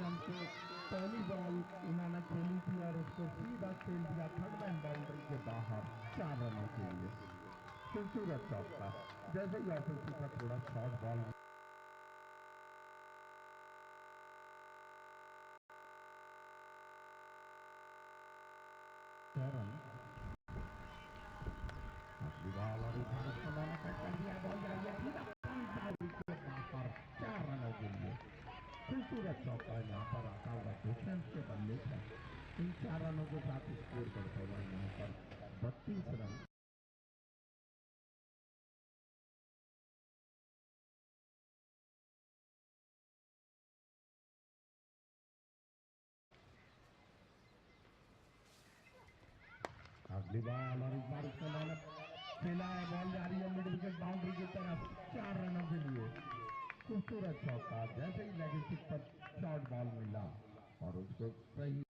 Run पे पहली ball इन्होंने खेली थी और उसको सीधा खेल दिया थर्ड मैन बाउंड्री के बाहर 4 रनों के लिए। खूबसूरत चौका। जैसे ही ऑफिस का थोड़ा शॉर्ट बॉल रन बॉल और इधर उसको मैंने कट कर दिया, बॉल जा रही है सीधा बाउंड्री के बाहर 4 रनों के लिए। खूबसूरत चौका यहाँ पर आता हुआ डिफेंस के बल्ले पर इन 4 रनों के साथ स्कोर करता हुआ यहाँ पर 32 रन। अगली बॉल और इस बार उसको मैंने खेला है, बॉल जा रही है मिड विकेट बाउंड्री की तरफ 4 रनों के लिए। खूबसूरत चौका। जैसे ही लेग स्टिक पर शॉर्ट बॉल मिला और उसको सही